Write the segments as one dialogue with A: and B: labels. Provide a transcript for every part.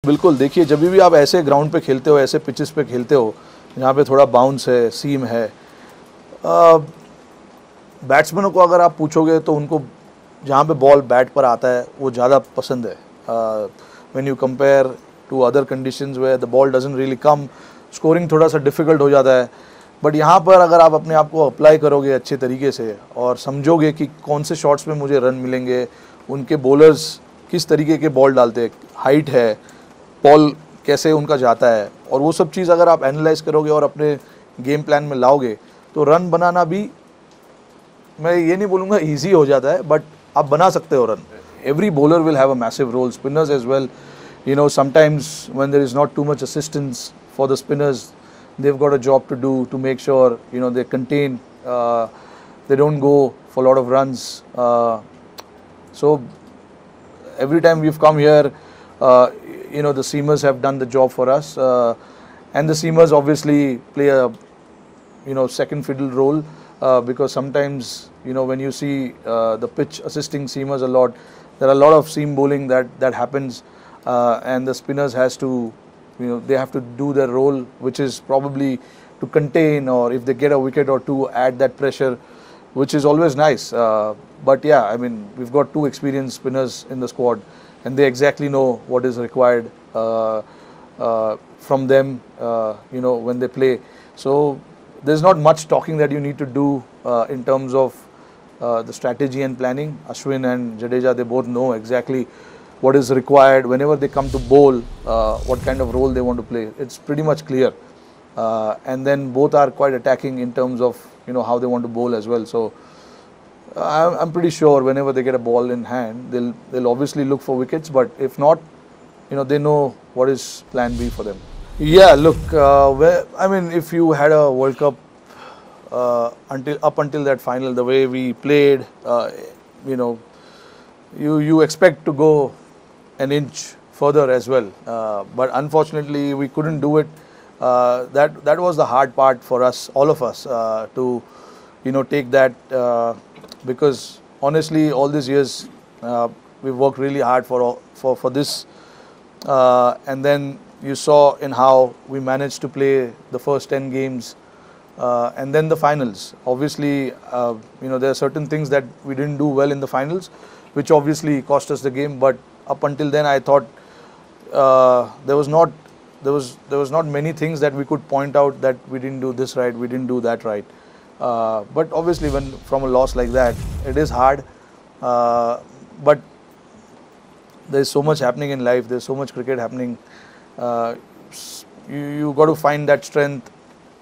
A: बिल्कुल, देखिए जब भी आप ऐसे ग्राउंड पे खेलते हो, ऐसे पिचेस पे खेलते हो जहाँ पे थोड़ा बाउंस है, सीम है, बैट्समैनों को अगर आप पूछोगे तो उनको जहाँ पे बॉल बैट पर आता है वो ज़्यादा पसंद है। When you compare to other conditions where the ball doesn't really come, scoring थोड़ा सा डिफ़िकल्ट हो जाता है। बट यहाँ पर अगर आप अपने आप को अप्लाई करोगे अच्छे तरीके से और समझोगे कि कौन से शॉट्स में मुझे रन मिलेंगे, उनके बॉलर्स किस तरीके के बॉल डालते हैं, हाइट है, बॉल कैसे उनका जाता है, और वो सब चीज़ अगर आप एनालाइज करोगे और अपने गेम प्लान में लाओगे तो रन बनाना भी, मैं ये नहीं बोलूँगा ईजी हो जाता है, बट आप बना सकते हो run. Every bowler will have a massive role, spinners as well. You know, sometimes when there is not too much assistance for the spinners, they've got a job to do to make sure, you know, they contain, they don't go for a lot of runs. So every time we've come here, you know, the seamers have done the job for us, and the seamers obviously play a, you know, second fiddle role, because sometimes, you know, when you see the pitch assisting seamers a lot, there are a lot of seam bowling that happens. And the spinners has to, you know, they have to do their role, which is probably to contain, or if they get a wicket or two, add that pressure, which is always nice. But yeah, I mean, we've got two experienced spinners in the squad, and they exactly know what is required from them, you know, when they play. So there's not much talking that you need to do in terms of the strategy and planning. Ashwin and Jadeja, they both know exactly what is required whenever they come to bowl, what kind of role they want to play. It's pretty much clear, and then both are quite attacking in terms of, you know, how they want to bowl as well. So I'm pretty sure whenever they get a ball in hand, they'll obviously look for wickets, but if not, you know, they know what is plan B for them. Yeah, look, I mean, if you had a World Cup until that final, the way we played, you know, you expect to go an inch further as well, but unfortunately we couldn't do it. That was the hard part for us, all of us, to, you know, take that, because honestly all these years we've worked really hard for this, and then you saw in how we managed to play the first 10 games, and then the finals. Obviously, you know, there are certain things that we didn't do well in the finals, which obviously cost us the game. But up until then, I thought there was not many things that we could point out that we didn't do this right, we didn't do that right. But obviously, when from a loss like that, it is hard. But there's so much happening in life. There's so much cricket happening. You got to find that strength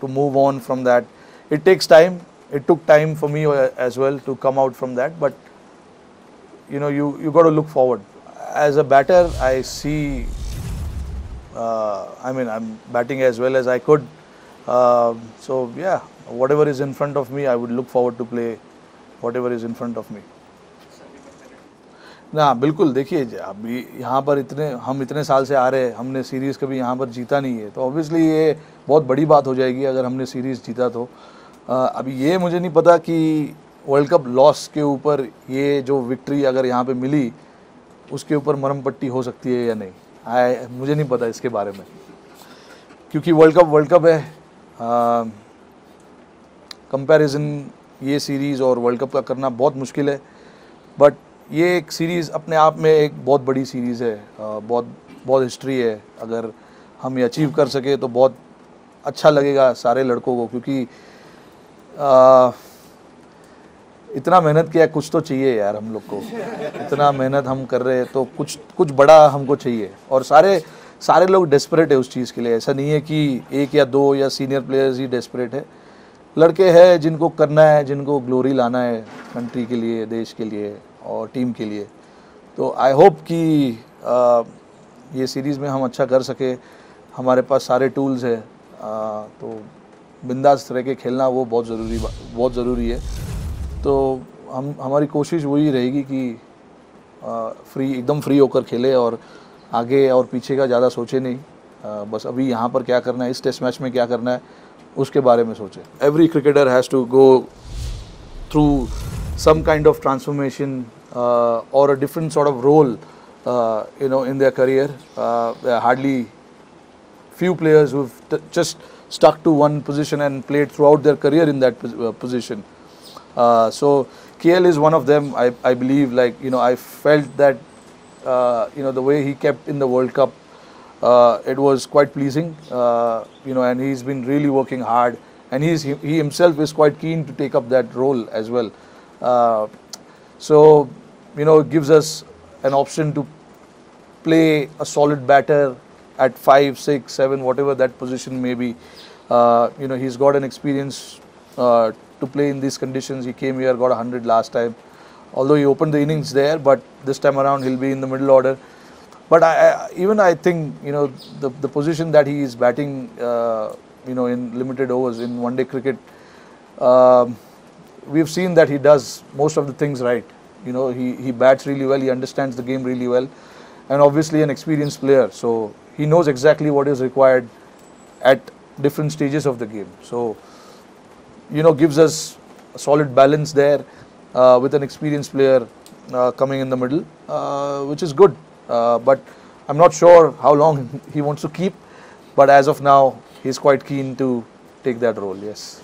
A: to move on from that. It takes time. It took time for me as well to come out from that. But you know, you got to look forward. As a batter, I see, I mean, I'm batting as well as I could. So yeah, whatever is in front of me, I would look forward to play whatever is in front of me. ना बिल्कुल, देखिए अभी यहाँ पर हम इतने साल से आ रहे, हमने सीरीज़ कभी यहाँ पर जीता नहीं है, तो ऑब्वियसली ये बहुत बड़ी बात हो जाएगी अगर हमने सीरीज़ जीता तो। अभी ये मुझे नहीं पता कि वर्ल्ड कप लॉस के ऊपर ये जो विक्ट्री अगर यहाँ पे मिली, उसके ऊपर मरहम पट्टी हो सकती है या नहीं, मुझे नहीं पता इसके बारे में, क्योंकि वर्ल्ड कप है। कंपैरिजन ये सीरीज़ और वर्ल्ड कप का करना बहुत मुश्किल है, बट ये एक सीरीज़ अपने आप में एक बहुत बड़ी सीरीज़ है, बहुत हिस्ट्री है। अगर हम ये अचीव कर सके तो बहुत अच्छा लगेगा सारे लड़कों को, क्योंकि इतना मेहनत किया, कुछ तो चाहिए यार हम लोग को। इतना मेहनत हम कर रहे हैं तो कुछ बड़ा हमको चाहिए, और सारे लोग डेस्परेट है उस चीज़ के लिए। ऐसा नहीं है कि एक या दो या सीनियर प्लेयर्स ही डेस्परेट है, लड़के हैं जिनको करना है, जिनको ग्लोरी लाना है कंट्री के लिए, देश के लिए और टीम के लिए। तो आई होप कि ये सीरीज़ में हम अच्छा कर सके। हमारे पास सारे टूल्स हैं, तो बिंदास रह के खेलना वो बहुत ज़रूरी है। तो हमारी कोशिश वही रहेगी कि एकदम फ्री होकर खेले और आगे और पीछे का ज़्यादा सोचे नहीं, बस अभी यहाँ पर क्या करना है, इस टेस्ट मैच में क्या करना है, उसके बारे में सोचे। Every cricketer has to go through some kind of transformation or a different sort of role in their career. There are hardly few players who've just stuck to one position and played throughout their career in that position. So KL is one of them. I believe, like, I felt that the way he kept in the World Cup, it was quite pleasing. And he's been really working hard, and he himself is quite keen to take up that role as well. So it gives us an option to play a solid batter at 5, 6, 7, whatever that position may be. He's got an experience to play in these conditions. He came here, got 100 last time. Although he opened the innings there, but this time around he'll be in the middle order. But I think the position that he is batting, in limited overs in one-day cricket, we've seen that he does most of the things right. He bats really well. He understands the game really well, and obviously an experienced player. So he knows exactly what is required at different stages of the game. So gives us a solid balance there with an experienced player coming in the middle, which is good. But I'm not sure how long he wants to keep. But as of now, he's quite keen to take that role. Yes.